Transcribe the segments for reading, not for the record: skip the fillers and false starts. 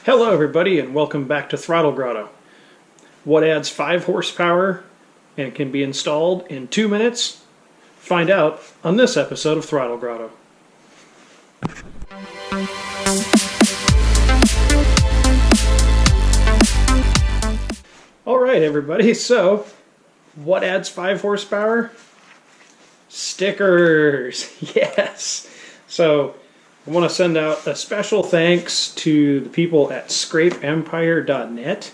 Hello everybody and welcome back to Throttle Grotto. What adds 5 horsepower and can be installed in 2 minutes? Find out on this episode of Throttle Grotto. Alright everybody, so what adds 5 horsepower? Stickers! Yes! So I want to send out a special thanks to the people at scrapeempire.net.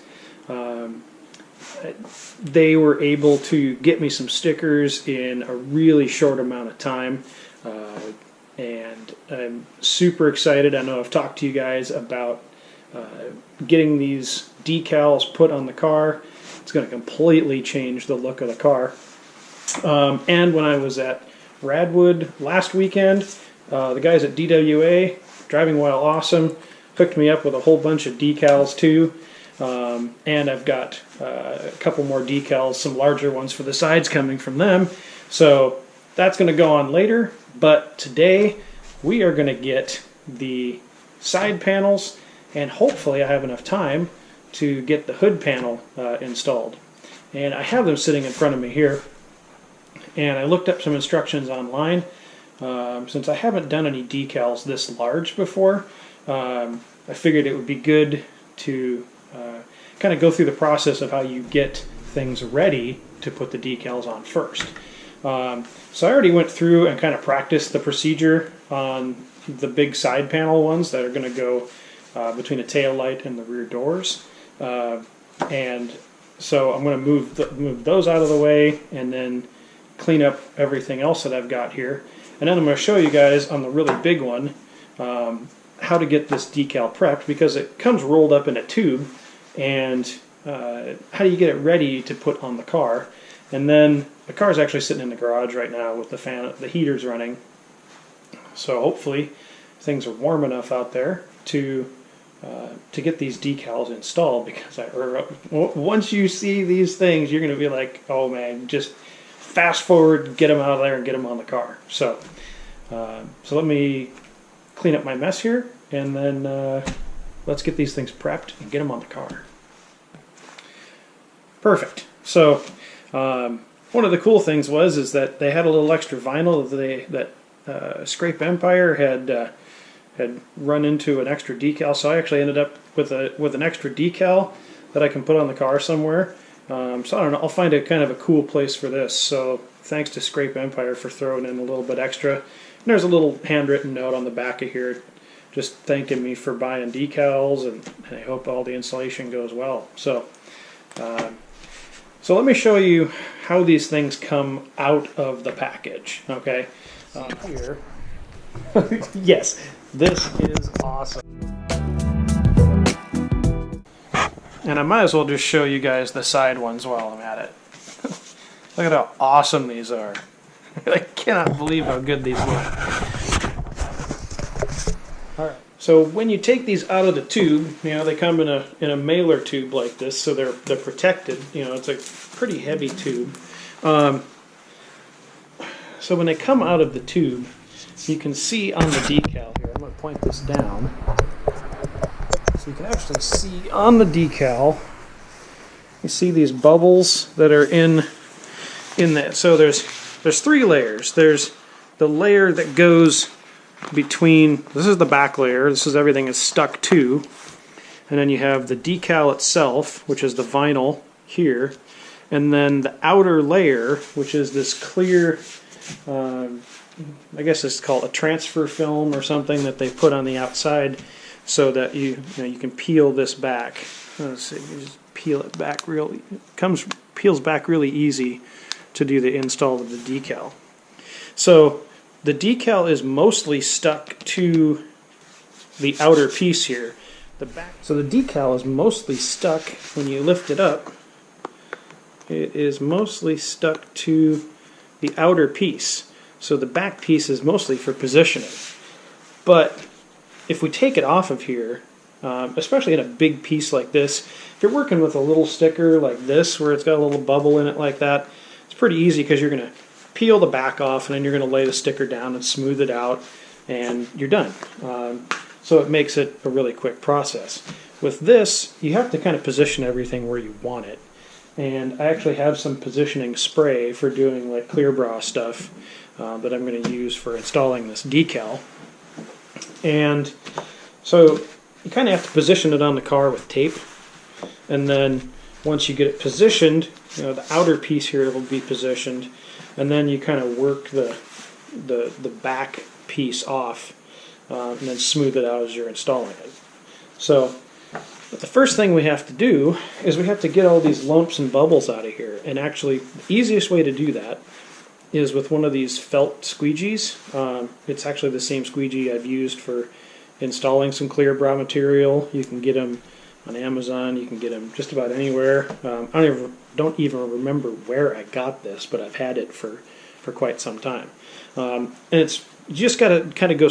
They were able to get me some stickers in a really short amount of time, and I'm super excited. I know I've talked to you guys about getting these decals put on the car. It's going to completely change the look of the car. And when I was at Radwood last weekend, the guys at DWA, Driving While Awesome, hooked me up with a whole bunch of decals too. And I've got a couple more decals, some larger ones for the sides coming from them. So that's going to go on later. But today we are going to get the side panels, and hopefully I have enough time to get the hood panel installed. And I have them sitting in front of me here. And I looked up some instructions online. Since I haven't done any decals this large before, I figured it would be good to kind of go through the process of how you get things ready to put the decals on first. So I already went through and kind of practiced the procedure on the big side panel ones that are going to go between the tail light and the rear doors. And so I'm going to move those out of the way and then clean up everything else that I've got here. And then I'm going to show you guys on the really big one how to get this decal prepped, because it comes rolled up in a tube, and how do you get it ready to put on the car. And then the car is actually sitting in the garage right now with the heaters running, so hopefully things are warm enough out there to get these decals installed, because once you see these things you're going to be like, oh man, just fast forward, get them out of there and get them on the car. So let me clean up my mess here, and then let's get these things prepped and get them on the car. Perfect. So one of the cool things is that they had a little extra vinyl that Scrape Empire had run into an extra decal. So I actually ended up with an extra decal that I can put on the car somewhere. So I don't know, I'll find a kind of a cool place for this. So thanks to Scrape Empire for throwing in a little bit extra. And there's a little handwritten note on the back of here just thanking me for buying decals, and I hope all the installation goes well. So let me show you how these things come out of the package. Okay, here. Yes, this is awesome. And I might as well just show you guys the side ones while I'm at it. Look at how awesome these are. I cannot believe how good these look. Alright, so when you take these out of the tube, they come in a mailer tube like this, so they're protected. It's a pretty heavy tube. So when they come out of the tube, you can see on the decal here, I'm going to point this down. So you can actually see on the decal, you see these bubbles that are in that. So there's 3 layers. There's the layer that goes between, this is the back layer, this is everything is stuck to, and then you have the decal itself, which is the vinyl here, and then the outer layer, which is this clear, I guess it's called a transfer film or something that they put on the outside, so that you can peel this back. Let's see, you just peel it back peels back really easy to do the install of the decal. So the decal is mostly stuck to the outer piece here. So the decal is mostly stuck when you lift it up. It is mostly stuck to the outer piece. So the back piece is mostly for positioning. But if we take it off of here, especially in a big piece like this, if you're working with a little sticker like this where it's got a little bubble in it like that, it's pretty easy, because you're going to peel the back off and then you're going to lay the sticker down and smooth it out, and you're done. So it makes it a really quick process. with this, you have to kind of position everything where you want it. And I actually have some positioning spray for doing like clear bra stuff that I'm going to use for installing this decal. And so you kind of have to position it on the car with tape, and then once you get it positioned, you know, the outer piece here will be positioned, and then you kind of work the back piece off and then smooth it out as you're installing it. So the first thing we have to do is we have to get all these lumps and bubbles out of here, and actually the easiest way to do that is with one of these felt squeegees. It's actually the same squeegee I've used for installing some clear bra material. You can get them on Amazon, you can get them just about anywhere. I don't even remember where I got this, but I've had it for quite some time. And you just got to kind of go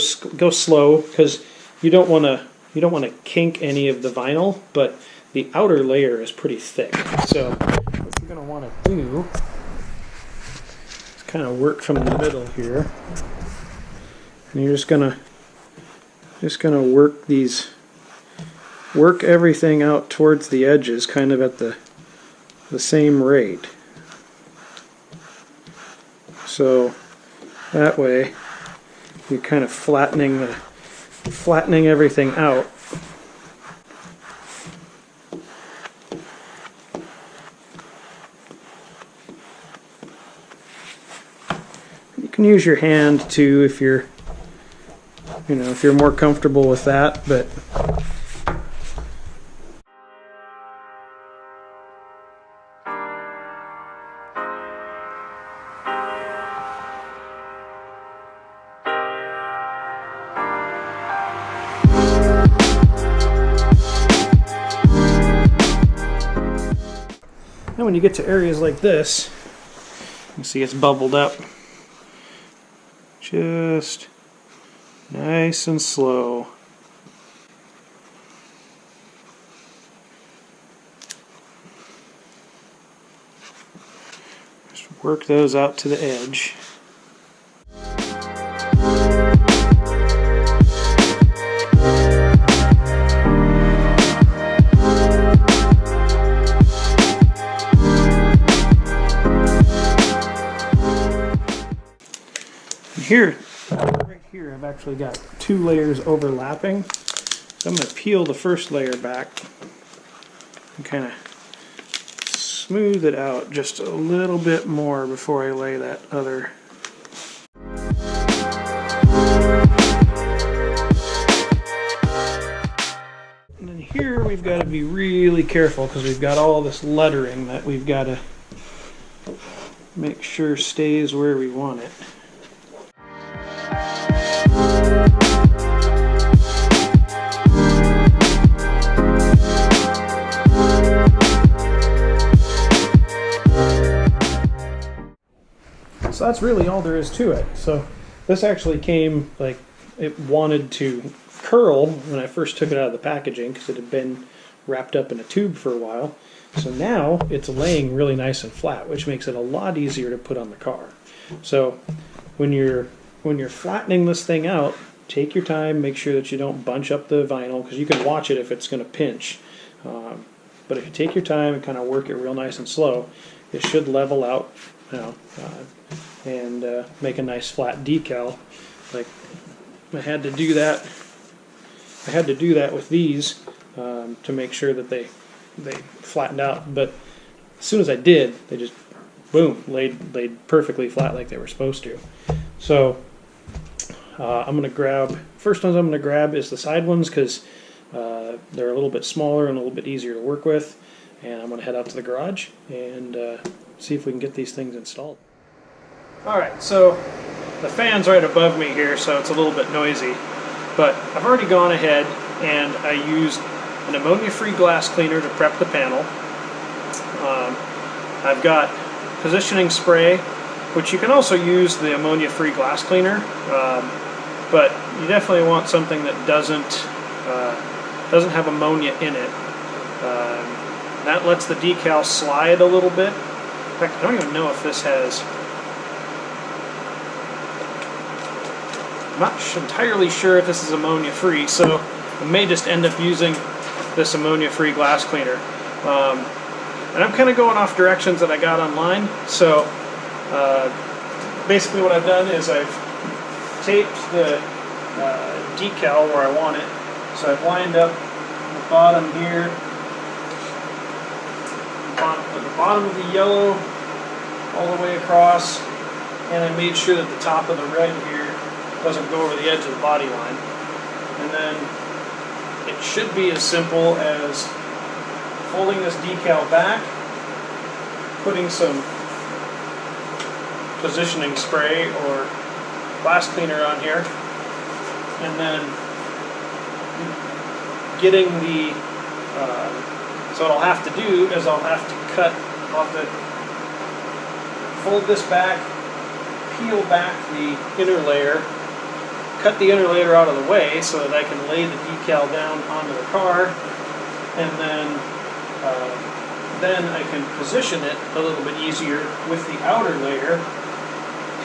slow, because you don't want to kink any of the vinyl, but the outer layer is pretty thick. So what you're going to want to do is kind of work from the middle here, and you're just gonna work everything out towards the edges, kind of at the same rate. So that way you're kind of flattening everything out. You can use your hand too if you're more comfortable with that, but now when you get to areas like this, you can see it's bubbled up. Just nice and slow. Just work those out to the edge. Here, right here, I've actually got two layers overlapping. So I'm going to peel the first layer back and kind of smooth it out just a little bit more before I lay that other. And then here we've got to be really careful, because we've got all this lettering that we've got to make sure stays where we want it. So that's really all there is to it. So this actually came, like, it wanted to curl when I first took it out of the packaging, because it had been wrapped up in a tube for a while. So now it's laying really nice and flat, which makes it a lot easier to put on the car. So when you're flattening this thing out, take your time, make sure that you don't bunch up the vinyl, because you can watch it if it's going to pinch. But if you take your time and kind of work it real nice and slow, it should level out, and make a nice flat decal. Like, I had to do that with these to make sure that they flattened out. But as soon as I did, they just boom, laid perfectly flat like they were supposed to. So I'm gonna grab, first ones I'm gonna grab is the side ones, because they're a little bit smaller and a little bit easier to work with. And I'm gonna head out to the garage and see if we can get these things installed. Alright, so the fan's right above me here, so it's a little bit noisy, but I've already gone ahead and I used an ammonia-free glass cleaner to prep the panel. I've got positioning spray, which you can also use the ammonia-free glass cleaner, but you definitely want something that doesn't have ammonia in it. That lets the decal slide a little bit. In fact, I don't even know if this has... I'm not entirely sure if this is ammonia free, so I may just end up using this ammonia-free glass cleaner. And I'm kind of going off directions that I got online. So basically what I've done is I've taped the decal where I want it. So I've lined up the bottom here, the bottom of the yellow all the way across, and I made sure that the top of the red here doesn't go over the edge of the body line. And then it should be as simple as folding this decal back, putting some positioning spray or glass cleaner on here, and then getting the so what I'll have to do is I'll have to fold this back, peel back the inner layer, cut the inner layer out of the way so that I can lay the decal down onto the car, and then I can position it a little bit easier with the outer layer.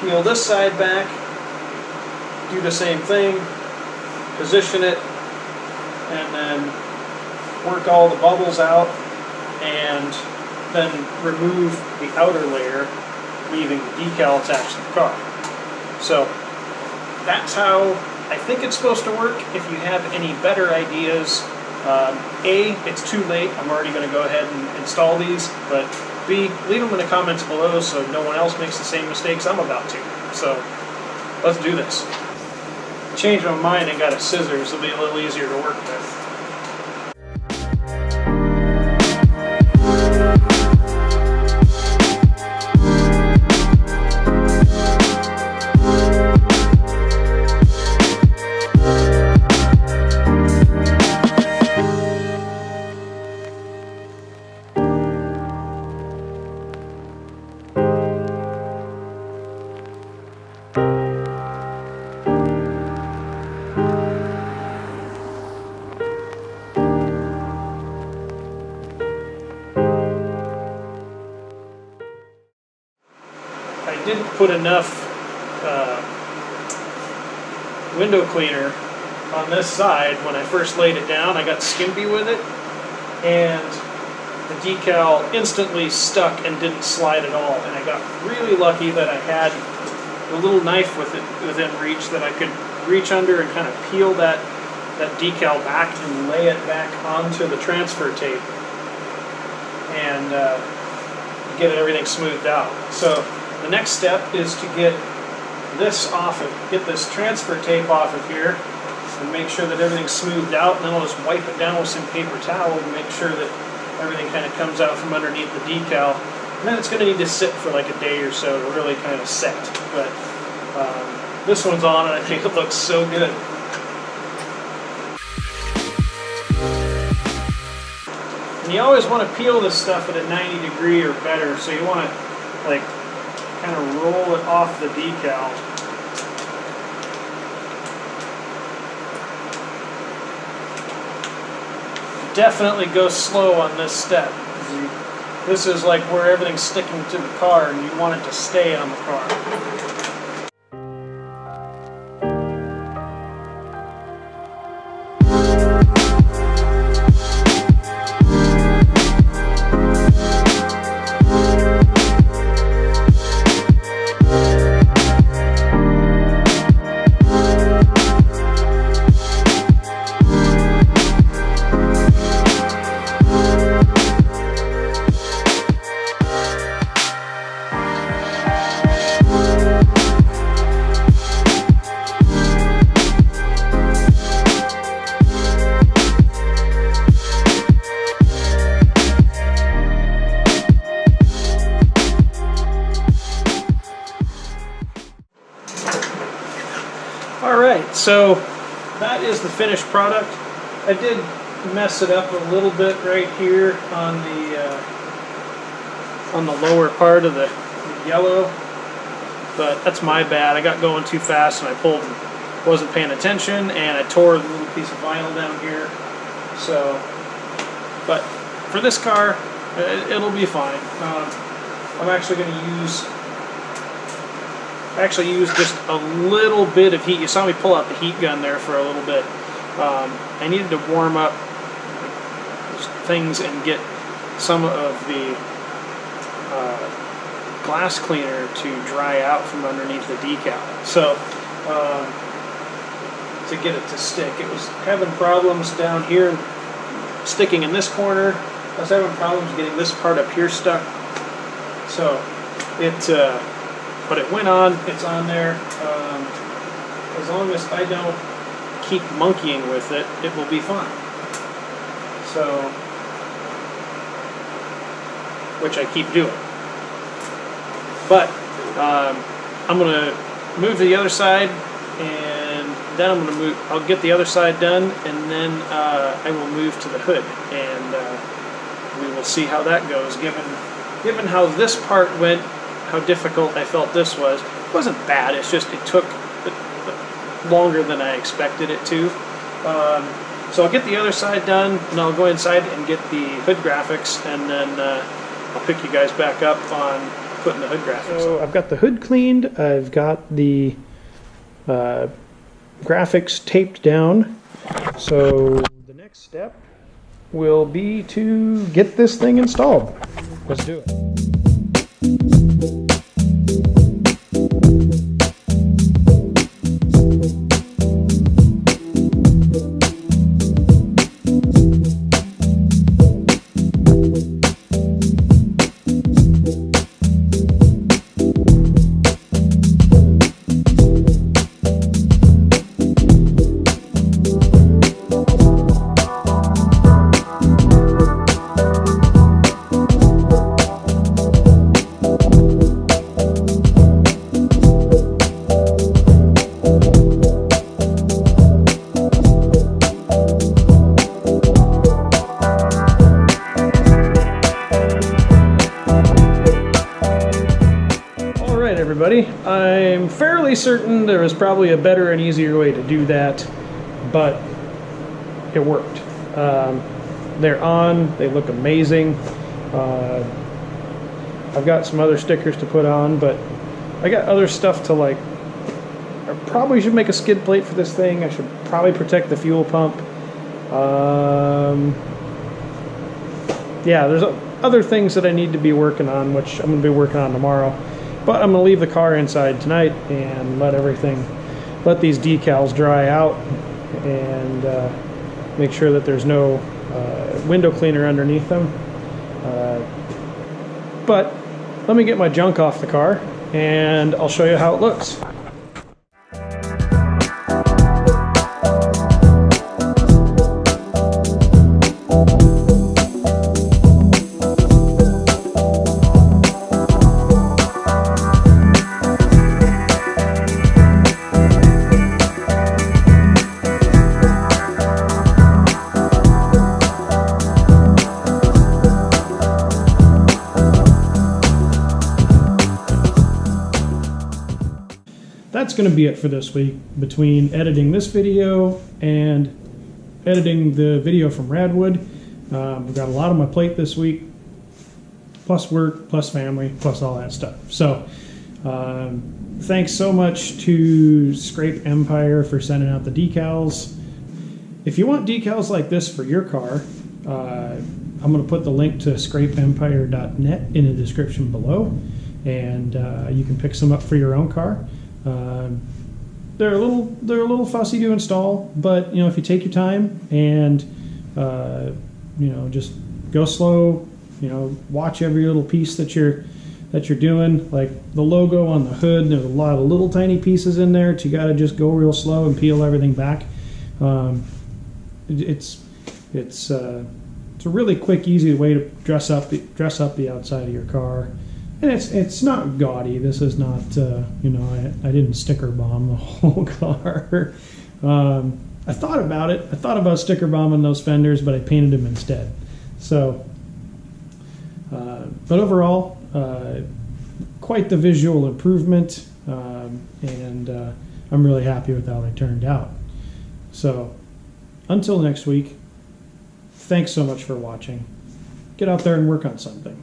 Peel this side back, do the same thing, position it, and then work all the bubbles out, and then remove the outer layer, leaving the decal attached to the car. So that's how I think it's supposed to work. If you have any better ideas, A, it's too late, I'm already going to go ahead and install these, but B, leave them in the comments below so no one else makes the same mistakes I'm about to. So let's do this. Changed my mind and got a scissors, it'll be a little easier to work with. I didn't put enough window cleaner on this side when I first laid it down. I got skimpy with it, and the decal instantly stuck and didn't slide at all. And I got really lucky that I had a little knife within reach that I could reach under and kind of peel that decal back and lay it back onto the transfer tape and get everything smoothed out. So the next step is to get this transfer tape off of here and make sure that everything's smoothed out, and then I'll just wipe it down with some paper towel to make sure that everything kind of comes out from underneath the decal. And then it's going to need to sit for like a day or so to really kind of set. But this one's on and I think it looks so good. And you always want to peel this stuff at a 90 degree or better, so you want to like kind of roll it off the decal. Definitely go slow on this step. This is like where everything's sticking to the car and you want it to stay on the car. Alright, so that is the finished product. I did mess it up a little bit right here on the lower part of the yellow, but that's my bad. I got going too fast and I wasn't paying attention, and I tore the little piece of vinyl down here. So, but for this car, it'll be fine. I'm actually going to use just a little bit of heat. You saw me pull out the heat gun there for a little bit. I needed to warm up things and get some of the glass cleaner to dry out from underneath the decal. So to get it to stick, it was having problems down here, sticking in this corner. I was having problems getting this part up here stuck. So but it went on. It's on there. As long as I don't keep monkeying with it, it will be fine. So, which I keep doing. But I'm gonna move to the other side, and then I'll get the other side done, and then I will move to the hood, and we will see how that goes. Given how this part went, how difficult I felt this was, it wasn't bad. It's just it took longer than I expected it to. So I'll get the other side done, and I'll go inside and get the hood graphics, and then I'll pick you guys back up on putting the hood graphics. So I've got the hood cleaned. I've got the graphics taped down. So the next step will be to get this thing installed. Let's do it. Everybody, I'm fairly certain there was probably a better and easier way to do that, but it worked. They're on, they look amazing. I've got some other stickers to put on, but I got other stuff to like. I probably should make a skid plate for this thing. I should probably protect the fuel pump. Yeah, there's other things that I need to be working on, which I'm going to be working on tomorrow. But I'm going to leave the car inside tonight and let these decals dry out, and make sure that there's no window cleaner underneath them. But let me get my junk off the car, and I'll show you how it looks. That's going to be it for this week. Between editing this video and editing the video from Radwood, we've got a lot on my plate this week, plus work, plus family, plus all that stuff. So thanks so much to Scrape Empire for sending out the decals. If you want decals like this for your car, I'm going to put the link to scrapeempire.net in the description below, and you can pick some up for your own car. They're a little fussy to install, but if you take your time and just go slow, watch every little piece that you're doing. Like the logo on the hood, there's a lot of little tiny pieces in there, so you got to just go real slow and peel everything back. It's a really quick, easy way to dress up the outside of your car. And it's not gaudy. This is not, I didn't sticker bomb the whole car. I thought about it. I thought about sticker bombing those fenders, but I painted them instead. So, but overall, quite the visual improvement, and I'm really happy with how they turned out. So, until next week, thanks so much for watching. Get out there and work on something.